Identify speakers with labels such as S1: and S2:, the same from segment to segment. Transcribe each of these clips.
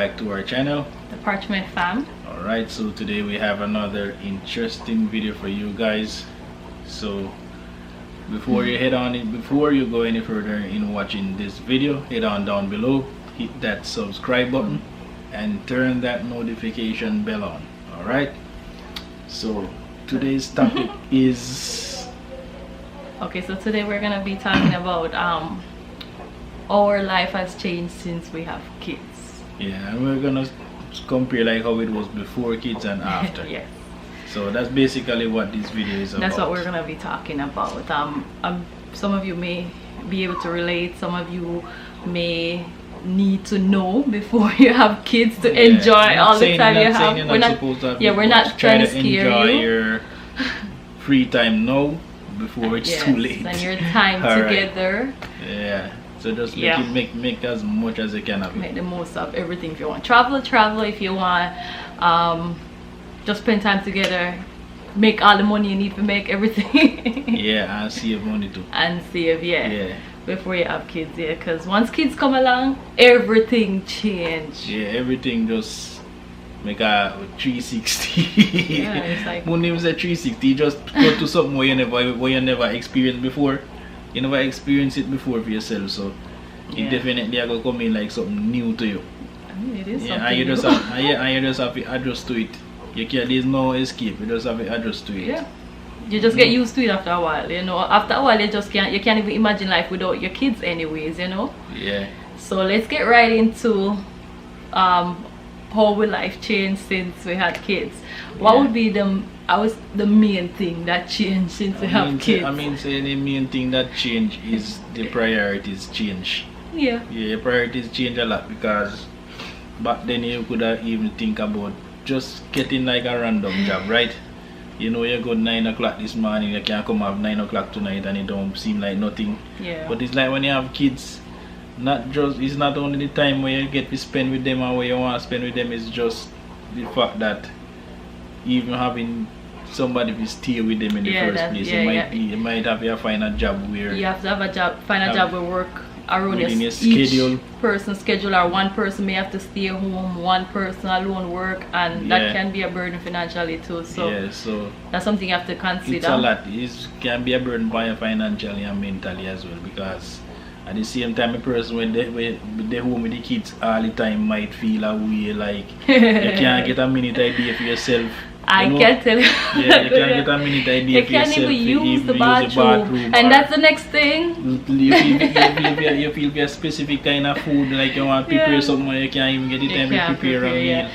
S1: back to our channel,
S2: the Parchment Fam.
S1: Alright, so today we have another interesting video for you guys. So before you go any further in watching this video, head on down below, hit that subscribe button and turn that notification bell on. Alright, so today's topic is
S2: okay, so today we're gonna be talking about our life has changed since we have kids.
S1: Yeah, and we're gonna compare like how it was before kids and after.
S2: Yes.
S1: So that's basically what this video is about.
S2: That's what we're gonna be talking about. Some of you may be able to relate. Some of you may need to know before you have kids to enjoy all the time you have.
S1: We're not supposed to have,
S2: we're not trying to scare
S1: enjoy
S2: you.
S1: your free time now before it's too late.
S2: And your time together.
S1: Right. Yeah. So just make as much as you can of it.
S2: Make the most of everything. If you want travel. If you want just spend time together, make all the money you need to make everything.
S1: Yeah, and save money too.
S2: And save, yeah. Before you have kids, because once kids come along, everything change.
S1: Yeah, everything just make a 360.
S2: Yeah, it's like
S1: when it was a 360, you just go to something where you never experienced before. You never experienced it before for yourself, so it definitely are gonna come in like something new to you.
S2: I mean, it is something
S1: and you
S2: new.
S1: just have to adjust to it. There's no escape. You just have to adjust to it.
S2: Yeah. You just get used to it after a while, you know. After a while you can't even imagine life without your kids anyways, you know.
S1: Yeah.
S2: So let's get right into how will life change since we had kids. What would be the main thing that changed since we have kids?
S1: The main thing that changed is the priorities change.
S2: Yeah.
S1: Yeah, your priorities change a lot, because back then you could have even think about just getting like a random job, right? You know, you go 9 o'clock this morning, you can come have 9 o'clock tonight, and it don't seem like nothing.
S2: Yeah.
S1: But it's like when you have kids, it's not only the time where you get to spend with them or where you want to spend with them, it's just the fact that even having somebody to stay with them in the first place, you might have to find a job where
S2: you have to have a job, find a job where work around your
S1: schedule.
S2: Each person's schedule, or one person may have to stay home, one person alone work, and that can be a burden financially too. So
S1: so
S2: that's something you have to consider.
S1: It's a lot. It can be a burden financially and mentally as well, because at the same time, a person when they home with the kids all the time might feel a way like you can't get a minute idea for yourself.
S2: I can tell you.
S1: Yeah, you can't get a minute idea for yourself.
S2: You can't even use the bathroom. And that's the next thing.
S1: You feel for a specific kind of food, like you want to prepare something, you can't even get the time to prepare a meal.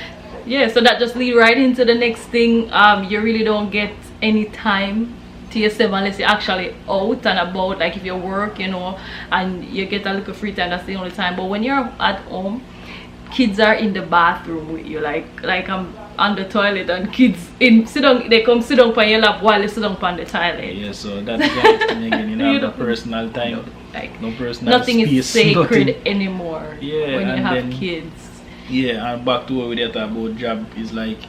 S2: Yeah, so that just leads right into the next thing. You really don't get any time to yourself unless you're actually out and about, like if you work, you know, and you get a little free time. That's the only time. But when you're at home, kids are in the bathroom with you, like I'm on the toilet, and kids they come sit down on your lap while you sit down on the toilet.
S1: Yeah, so that's the thing again. You know, the personal time,
S2: no
S1: personal
S2: nothing
S1: space,
S2: is sacred anymore.
S1: Yeah,
S2: when you have kids.
S1: Yeah, and back to what we did about job is like,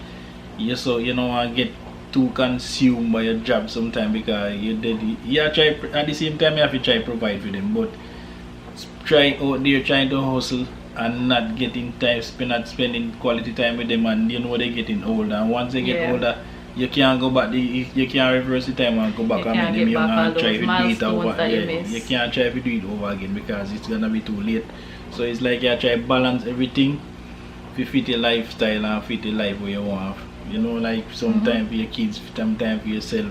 S1: you know, I get too consumed by your job sometimes, because try at the same time you have to try provide for them, but try out there trying to hustle and not getting time, not spending quality time with them, and you know they're getting older, and once they get older, you can't go back, you can't reverse the time and go back and make them young and try to do it over. You can't try to do it over again, because it's gonna be too late. So it's like you try to balance everything to fit your lifestyle and fit the life where you want. You know, like some time for your kids, some time for yourself.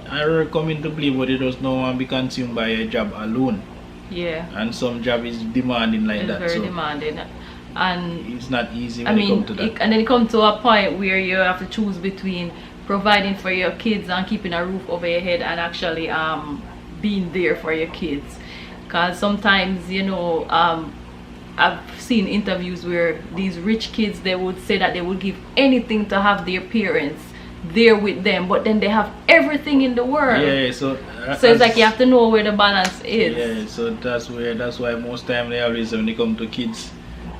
S1: I come into play, but you just don't want to be consumed by your job alone.
S2: Yeah. And
S1: some job is demanding like that.
S2: Very demanding. And
S1: it's not easy when it comes to that.
S2: And then it comes to a point where you have to choose between providing for your kids and keeping a roof over your head, and actually being there for your kids. Because sometimes, you know, I've seen interviews where these rich kids, they would say that they would give anything to have their parents there with them, but then they have everything in the world.
S1: Yeah, so
S2: it's like you have to know where the balance is.
S1: Yeah, so that's why most time they always, when they come to kids,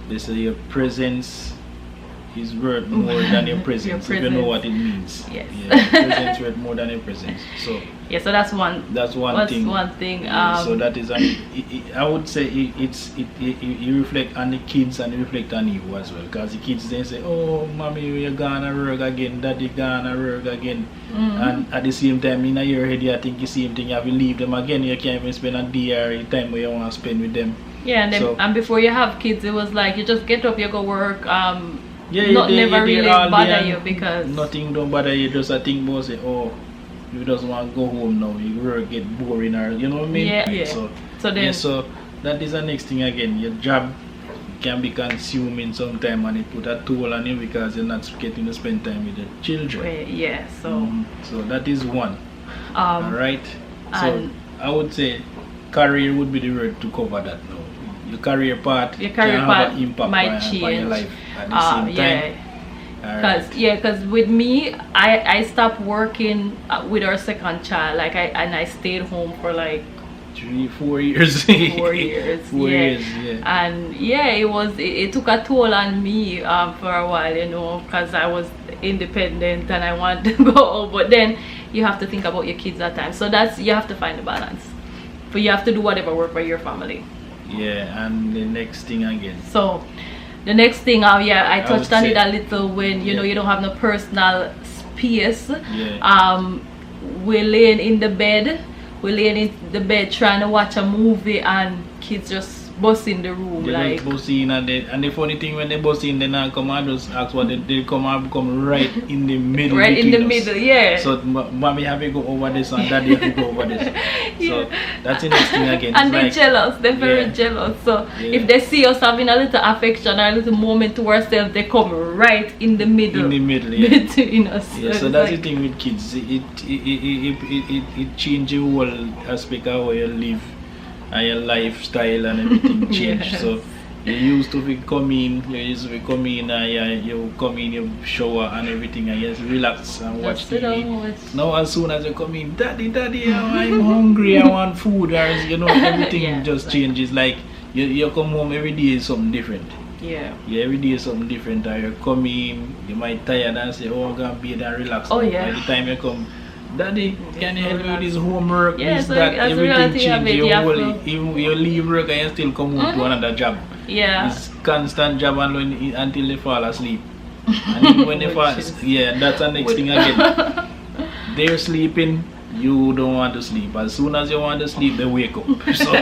S1: they say your presence is worth more than your presence. If you know what it means.
S2: Yes.
S1: Yeah, your presence worth more than your presence. So
S2: yeah, so that's one
S1: thing.
S2: One thing.
S1: So that is I would say it reflect on the kids and it reflect on you as well, because the kids then say, oh mommy, you're gonna work again, daddy gonna work again, and at the same time in your head you think the same thing, you have to leave them again, you can't even spend a day or a time where you want to spend with them.
S2: Yeah, and, then, and before you have kids, it was like you just get up, you go work. Never really bother you because
S1: nothing don't bother you. Just I think about say, oh, you just want to go home now. You work get boring, or you know what I mean?
S2: Yeah. Yeah.
S1: So that is the next thing again. Your job can be consuming sometime, and it put a toll on you because you're not getting to spend time with the children.
S2: Yeah. So
S1: so that is one. All right. So I would say career would be the word to cover that now. Your career part can have an impact on your life at the same time.
S2: Because with me, I stopped working with our second child. Like I stayed home for like
S1: 4 years.
S2: 4 years.
S1: 4 years, yeah.
S2: And it took a toll on me for a while, you know, because I was independent and I wanted to go. But then you have to think about your kids at times. So you have to find a balance. But you have to do whatever work for your family.
S1: Yeah, and the next thing again.
S2: So, the next thing, I touched on it a little when you know you don't have no personal space.
S1: Yeah.
S2: We're laying in the bed. We're laying in the bed trying to watch a movie, and kids just bust in the room.
S1: They just bust in, and the funny thing, when they bust in, they not come and just ask what they come right in the middle.
S2: Right in the middle, yeah.
S1: So mommy have to go over this and daddy have to go over this. So that's the next thing again.
S2: And they're jealous. They're very jealous. So if they see us having a little affection or a little moment to ourselves, they come right in the middle.
S1: In the middle, yeah.
S2: Between us.
S1: Yeah. So that's the thing with kids. It changes the whole aspect of how you live. And your lifestyle and everything changed.
S2: Yes.
S1: So you used to come in, you come in, you shower and everything, and you just relax and watch TV. Now as soon as you come in, daddy, I'm hungry, I want food, or you know, everything just changes. Like you come home every day is something different.
S2: Yeah,
S1: every day is something different. Or you come in, you might tired and say, oh, I'm gonna be there and relax.
S2: Oh yeah.
S1: By the time you come, daddy, can you help me with this homework?
S2: Yeah, so
S1: that everything changes. You leave work and you still come home to another job.
S2: Yeah.
S1: It's constant job until they fall asleep. And when they fall, that's the next thing again. They're sleeping, you don't want to sleep. As soon as you want to sleep, they wake up. So,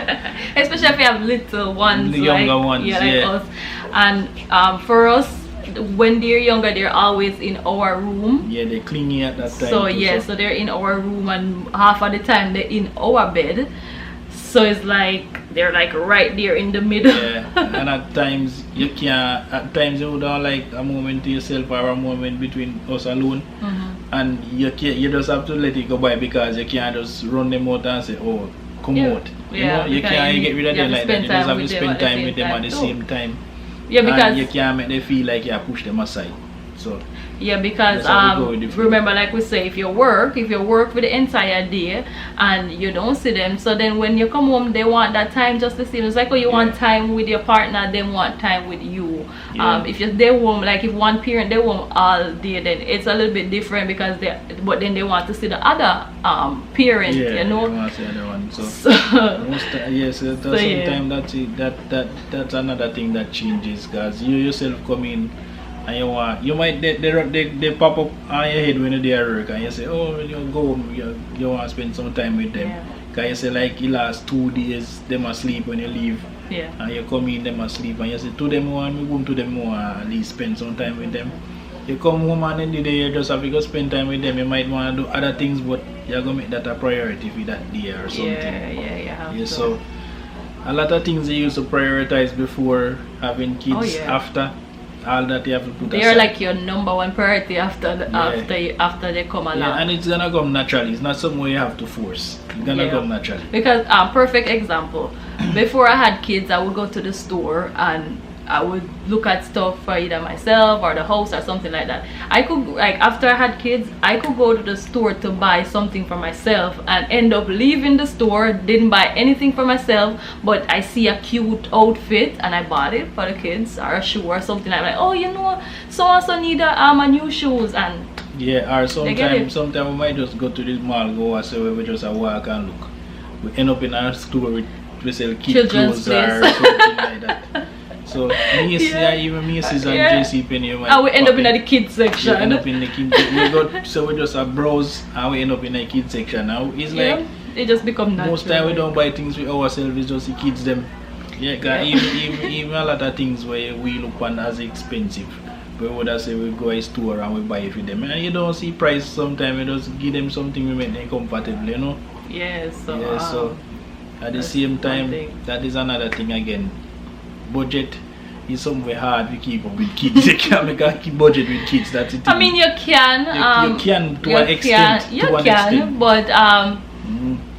S2: especially if you have little ones,
S1: the younger ones,
S2: like us. And for us, when they're younger, they're always in our room.
S1: Yeah, they're clingy at that time.
S2: So they're in our room, and half of the time they're in our bed. So it's like they're like right there in the middle.
S1: Yeah, and at times you would have like a moment to yourself or a moment between us alone. And you just have to let it go by, because you can't just run them out and say, oh, come out. You know, you can't get rid of them like that. You just have to spend time with them at the same time.
S2: Yeah, because
S1: and you can't make them feel like you push them aside. So
S2: yeah, because remember, like we say, if you work for the entire day and you don't see them, so then when you come home, they want that time just to see them. It's like, oh, you want time with your partner, they want time with you. If you stay home, like if one parent they home all day, then it's a little bit different, because then they want to see the other parent, you know.
S1: They want to see the other one. So sometimes that's another thing that changes, because you yourself come in. And you might they pop up on your head when you're there at work, and you say, oh, when you go home, you want to spend some time with them. Because you say, like, the last 2 days them asleep when you leave, and you come in, them asleep, and you say, to them more, and we go to them more, at least spend some time with them. You come home and in the day you just have to go spend time with them. You might want to do other things, but you're going to make that a priority for that day or something. So a lot of things you used to prioritize before having kids, after all that you have to put aside.
S2: They're like your number one priority after they come along.
S1: Yeah, and it's gonna come naturally. It's not something you have to force. It's gonna come naturally.
S2: Because perfect example. Before I had kids, I would go to the store and I would look at stuff for either myself or the house or something like that. I could, like, after I had kids, I could go to the store to buy something for myself and end up leaving the store, didn't buy anything for myself, but I see a cute outfit and I bought it for the kids, or a shoe or something. I'm like, oh, you know, so need a new shoes. And
S1: yeah, or sometimes we might just go to this mall, go and say we just a walk and look. We end up in our store with we sell kid clothes or something like that. So Macy's, even Macy's and JC Penney,
S2: and we end up in the kids section.
S1: We end up in the kids. So we just a browse and we end up in the kids section. Now it's like
S2: it just become natural.
S1: Most time we don't buy things with ourselves. It's just the kids them. Yeah, cause even a lot of things where we look on as expensive. We would have say we go to a store and we buy it for them. And you don't see price sometimes. We just give them something we make them comfortable, you know.
S2: Yes.
S1: So at the same time, that is another thing again. Budget is somewhere hard to keep up with kids. You can't make a budget with kids. That's it.
S2: I mean, you can.
S1: You can to an extent.
S2: You can, but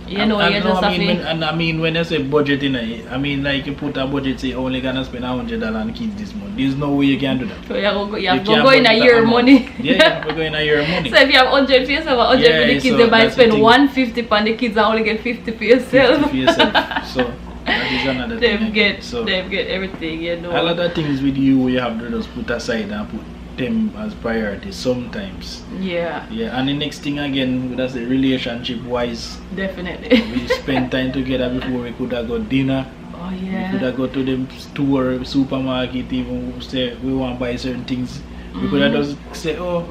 S2: you know, you just have to.
S1: And I mean, when I say budget I mean like you put a budget, say only gonna spend $100 on kids this month. There's no way you can do that.
S2: So you have to go in a year money.
S1: Yeah, you have to go in a year money.
S2: So if you have 100 for yourself, 100 for the kids, so they might spend 150 on the kids and only get 50 for yourself.
S1: 50 for yourself. So that is another thing.
S2: They get everything, you know.
S1: A lot of things with you have to just put aside and put them as priority sometimes.
S2: Yeah.
S1: And the next thing again, that's the relationship wise.
S2: Definitely.
S1: We spend time together before we could have got dinner.
S2: Oh yeah.
S1: We could have go to the store, supermarket, even say we want to buy certain things. We could have just say, oh,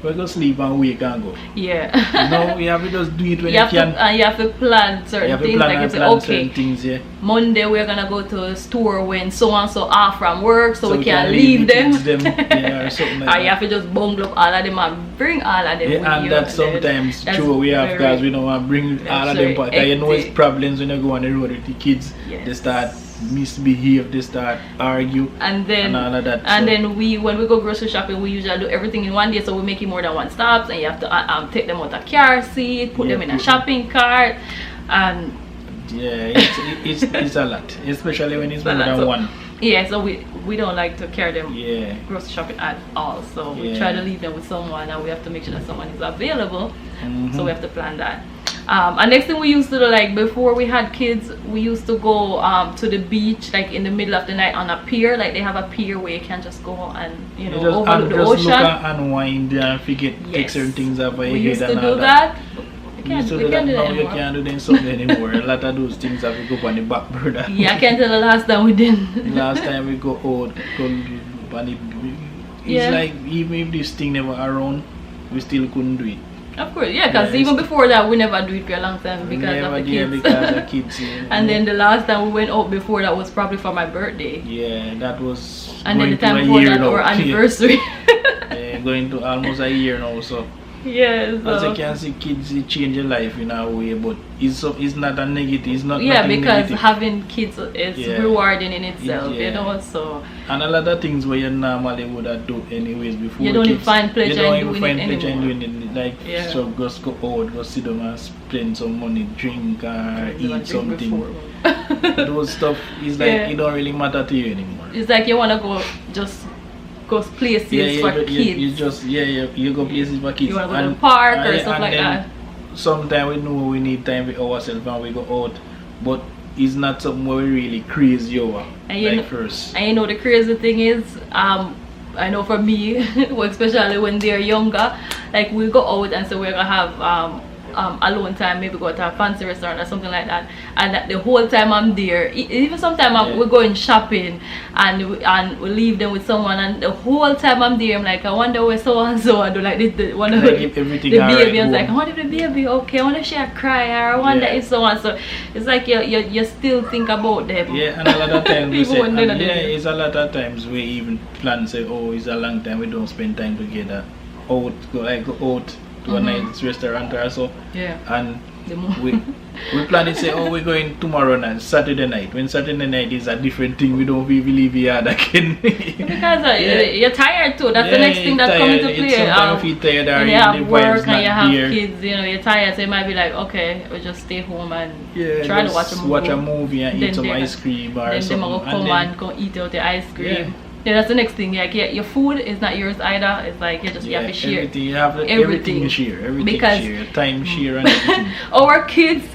S1: we're going to sleep and wake and go.
S2: Yeah.
S1: No, you have to just do it when you can.
S2: You have to plan certain things. Like you say, okay,
S1: things, yeah.
S2: Monday we're going to go to a store when so-and-so off from work, so we can leave them.
S1: Yeah, or something like that.
S2: You have to just bundle up all of them and bring all of them with
S1: and
S2: you.
S1: that's sometimes true. We have cars, we don't want to bring all of them. But you know it's problems when you go on the road with the kids.
S2: Yes.
S1: They start misbehave, they start argue,
S2: and then
S1: all of that.
S2: And then when we go grocery shopping, we usually do everything in one day, so we make it more than one stops, and you have to take them out of car seat, put them in a shopping cart, and
S1: it's a lot, especially when it's more than one.
S2: Yeah, so we don't like to carry them grocery shopping at all, so we try to leave them with someone, and we have to make sure that someone is available. So we have to plan that. And next thing we used to do, like before we had kids, we used to go to the beach, like in the middle of the night on a pier. Like they have a pier where you can just go and overlook the ocean.
S1: Look and unwind and forget take certain things up.
S2: We used to do that.
S1: We can't do that now. You can't do them something anymore. A lot of those things have to go on the back burner.
S2: Yeah, I can't tell the last time we didn't.
S1: Last time we go out, it's like even if this thing never around, we still couldn't do it.
S2: Of course, yeah, because even before that, we never do it for a long time because of the kids.
S1: Because of kids.
S2: And then the last time we went out before that was probably for my birthday.
S1: Yeah, that was.
S2: And then the time before that, our anniversary.
S1: Going to almost a year now, so.
S2: Yes.
S1: As you can see, kids change your life in a way, but it's not a negative. It's not.
S2: Yeah, because
S1: negative.
S2: having kids is rewarding in itself, you know. So.
S1: And a lot of things where you normally would have done anyways before.
S2: You don't even find pleasure in doing it
S1: anymore. Like so, just go out, go sit down and spend some money, drink or eat something. Those stuff is like it don't really matter to you anymore.
S2: It's like you wanna go just. Go places for kids.
S1: You go places for kids.
S2: You want to go to the park or stuff like that.
S1: Sometimes we know we need time with ourselves and we go out, but it's not something where we really crazy over. First.
S2: And you know the crazy thing is, I know for me, especially when they're younger, like we go out and so we're gonna have alone time, maybe go to a fancy restaurant or something like that, and the whole time I'm there, even sometimes we're going shopping and we leave them with someone, and the whole time I'm there, I'm like, I wonder where so and so I do, like the baby, I was like, I wonder if the baby okay, I wonder if she cry, or I wonder if so and so. It's like you still think about them.
S1: Yeah, and a lot of times we say, it's a lot of times we even plan say, oh, it's a long time we don't spend time together, go out to a nice restaurant or so.
S2: Yeah.
S1: And we plan to say, oh, we're going tomorrow night, Saturday night. When Saturday night is a different thing, we don't really leave yard again.
S2: Because you're tired too. That's the next thing that's coming to play.
S1: Sometimes you feel tired, or
S2: you have work and you have
S1: there.
S2: kids, you know, you're tired, so you might be like, okay, we'll just stay home and try to watch a movie
S1: and eat some ice cream or
S2: then
S1: something.
S2: Then they're come and go eat out the ice cream. Yeah, that's the next thing. Like, your food is not yours either. It's like you have to share
S1: everything. You have everything to share. Everything because share, time share and everything.
S2: Our kids,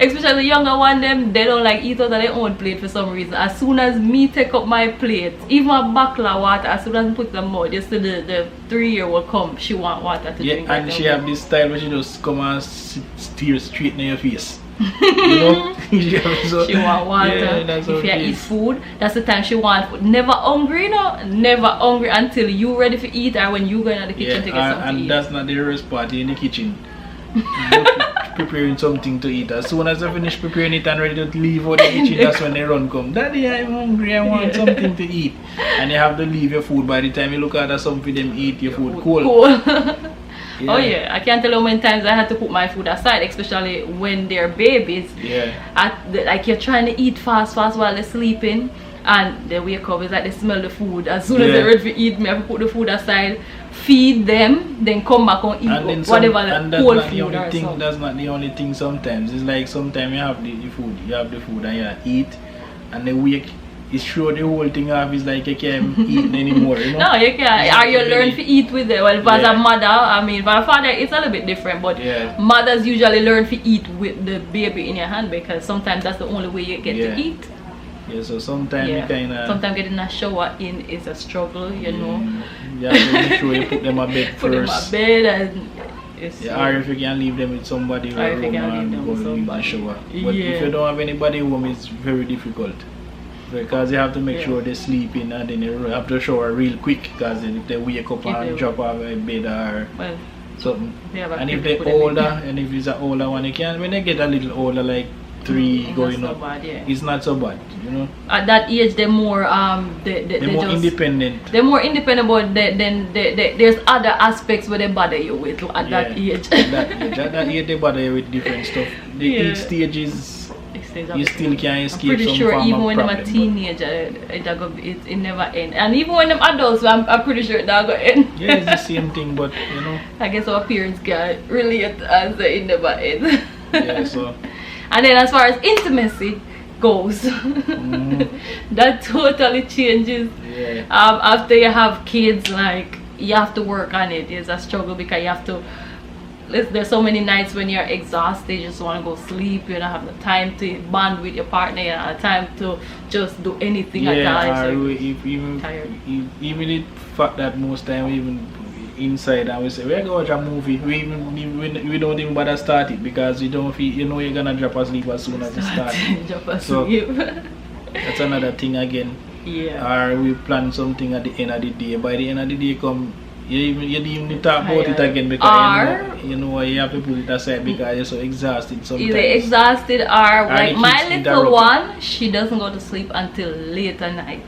S2: especially the younger one, they don't like eat out of their own plate for some reason. As soon as me take up my plate, even a bottle of water, as soon as I put them out, you see the 3-year-old come, she want water to drink.
S1: And she have this style where she just come and steer straight in your face. You know,
S2: she want water. If you eat food, that's the time she want food. Never hungry, you know. Never hungry until you ready to eat, or when you go in the kitchen to get something to eat.
S1: And that's not the worst part in the kitchen. Preparing something to eat. As soon as I finish preparing it and ready to leave out the kitchen, that's when they run come. Daddy, I'm hungry. I want something to eat. And you have to leave your food. By the time you look at something them eat, your food cold.
S2: Yeah. Oh yeah, I can't tell you how many times I had to put my food aside, especially when they're babies.
S1: Yeah.
S2: Like you're trying to eat fast while they're sleeping, and they wake up, it's like they smell the food. As soon as they're ready to eat, me I have to put the food aside, feed them, then come back and eat whatever the cold food or something.
S1: That's not the only thing sometimes. It's like sometimes you have the food and you eat, and they wake. It's sure the whole thing off is like you can't eat anymore, you know?
S2: No, you can't. Or you learn to eat with them. Well, as a mother, I mean, for a father, it's a little bit different. But mothers usually learn to eat with the baby in your hand because sometimes that's the only way you get to eat.
S1: Yeah, so sometimes you kind of...
S2: Sometimes getting a shower in is a struggle, you know?
S1: You have to make sure you put them a bed first.
S2: Put them a bed and...
S1: or if you can leave them with somebody or if you can leave them with somebody. Shower. But if you don't have anybody home, it's very difficult. Because you have to make sure they're sleeping and then you have to shower real quick because if they wake up and drop off a bed or something. And if they're older and if it's an older one, you can when they get a little older like 3 going up, it's not so bad, you know. At
S2: that age they're more
S1: they're more independent.
S2: They're more independent, but then there's other aspects where they bother you with at that age.
S1: At that age they bother you with different stuff. Each stage is you still can't escape.
S2: I'm pretty sure even when I'm a teenager, it never ends. And even when I'm adults, I'm pretty sure it's not going to end.
S1: Yeah, it's the same thing, but you know.
S2: I guess our parents can relate as it never ends.
S1: Yeah, so.
S2: And then as far as intimacy goes, that totally changes.
S1: Yeah.
S2: After you have kids, like you have to work on it. It's a struggle because you have to. There's so many nights when you're exhausted, you just want to go sleep, you don't have the time to bond with your partner, you don't have time to just do anything at all. Even
S1: the fact that most time even inside and we say we're going to watch a movie, we don't even bother start it because you don't feel, you know you're gonna drop asleep as soon as you start.
S2: Drop asleep.
S1: That's another thing again.
S2: Yeah.
S1: Or we plan something at the end of the day. By the end of the day come you didn't even talk about it again because you know you have to put it aside because you're so exhausted sometimes.
S2: Either exhausted or like my little one, she doesn't go to sleep until late at night.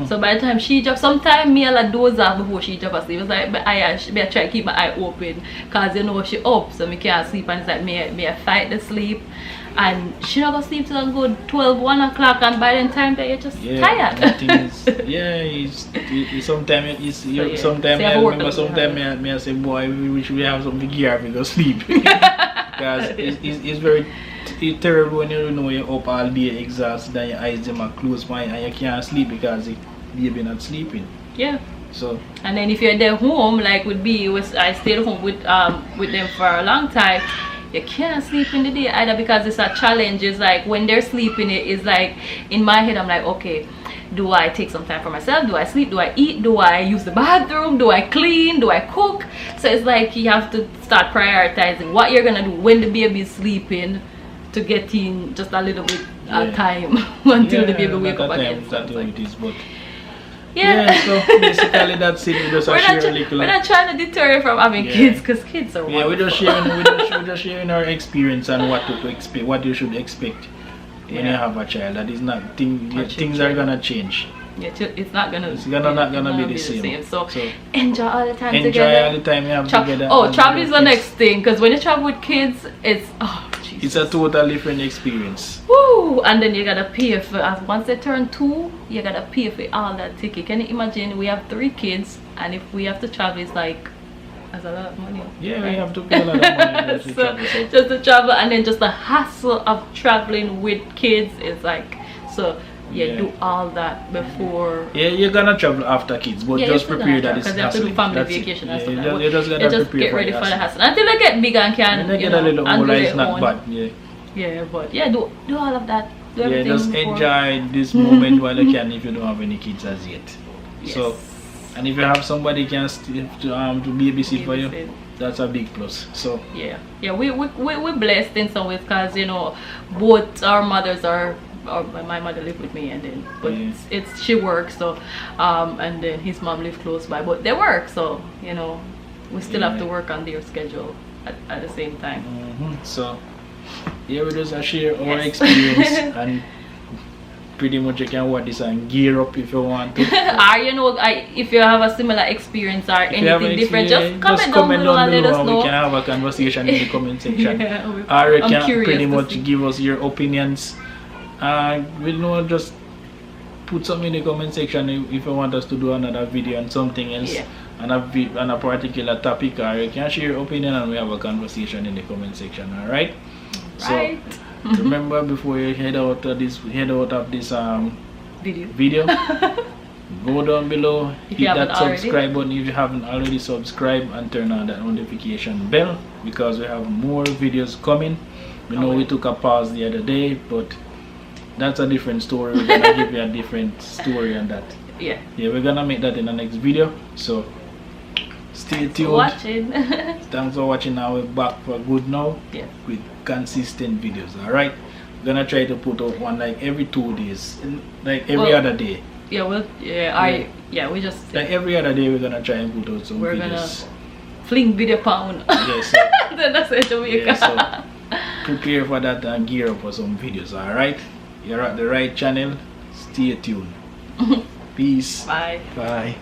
S2: So by the time she drops, sometimes me I'll doze off before she drops asleep. It's like I try to keep my eye open because you know she up so me can't sleep and it's like me I fight the sleep. And she not gonna sleep till good 12, 1 o'clock, and by the time that you're just tired.
S1: Sometimes I remember sometimes I say, boy, we wish we have something gear to go sleep. Because it's very terrible when you know you're up all day exhausted and your eyes them are closed and you can't sleep because the baby not sleeping.
S2: Yeah.
S1: So
S2: and then if you're there home, like with B, I stayed home with them for a long time. You can't sleep in the day either because it's a challenge. It's like when they're sleeping, it's like in my head I'm like, okay, do I take some time for myself? Do I sleep? Do I eat? Do I use the bathroom? Do I clean? Do I cook? So it's like you have to start prioritizing what you're gonna do when the baby is sleeping to get in just a little bit of time until the baby wake up again.
S1: So basically that's it. We just
S2: we're not trying to deter you from having kids because kids are wonderful.
S1: We're just sharing our experience and what to expect, what you should expect when you have a child. That is not things are gonna change.
S2: Yeah, it's not gonna
S1: not gonna be the same.
S2: So enjoy all the time
S1: enjoy
S2: together.
S1: all the time you have together.
S2: Oh, travel is the next thing, because when you travel with kids, it's Jesus.
S1: It's a total different experience.
S2: Woo! And then you gotta pay for, as once they turn 2, you gotta pay for all that ticket. Can you imagine? We have 3 kids, and if we have to travel, it's like, that's a lot of money.
S1: Yeah, right? We have to pay a lot of money to travel, so.
S2: Just to travel, and then just the hassle of traveling with kids is like, so yeah, do all that before.
S1: Yeah, you're gonna travel after kids, but just prepare that it's
S2: because you have to do family vacation and stuff.
S1: You just gotta
S2: just
S1: prepare
S2: get ready for the
S1: hassle.
S2: hassle until they get big and can.
S1: When they get a little older, it's not bad.
S2: Yeah, but yeah, do all of that. Do everything
S1: just
S2: before.
S1: Enjoy this moment while you can, if you don't have any kids as yet.
S2: Yes.
S1: So, and if you have somebody can to babysit for you, that's a big plus. So
S2: we're blessed in some ways, because you know both our mothers are. Or my mother lived with me, and then it's she works, so and then his mom lived close by, but they work, so you know we still have to work on their schedule at the same time.
S1: So we just share our experience, and pretty much you can watch this and gear up if you want to.
S2: Or you know, if you have a similar experience or anything different, just comment down below and let us know.
S1: We can have a conversation in the comment section. Or you can pretty much give us your opinions. We'll know, just put something in the comment section if you want us to do another video on something else, on a particular topic, or you can share your opinion and we have a conversation in the comment section. Alright? So remember, before you head out of this video, go down below, hit that subscribe button if you haven't already subscribed, and turn on that notification bell, because we have more videos coming. We know we took a pause the other day, but that's a different story. We're gonna give you a different story on that. Yeah, we're gonna make that in the next video. So stay tuned. Thanks for watching. Now we're back for good now. With consistent videos. Alright, we're gonna try to put out one like every 2 days, like every other day. We just like every other day we're gonna try and put out some videos. We're gonna
S2: fling video pound. Then that's it, Jamaica.
S1: So prepare for that and gear up for some videos. Alright, you're at the right channel. Stay tuned. Peace.
S2: Bye.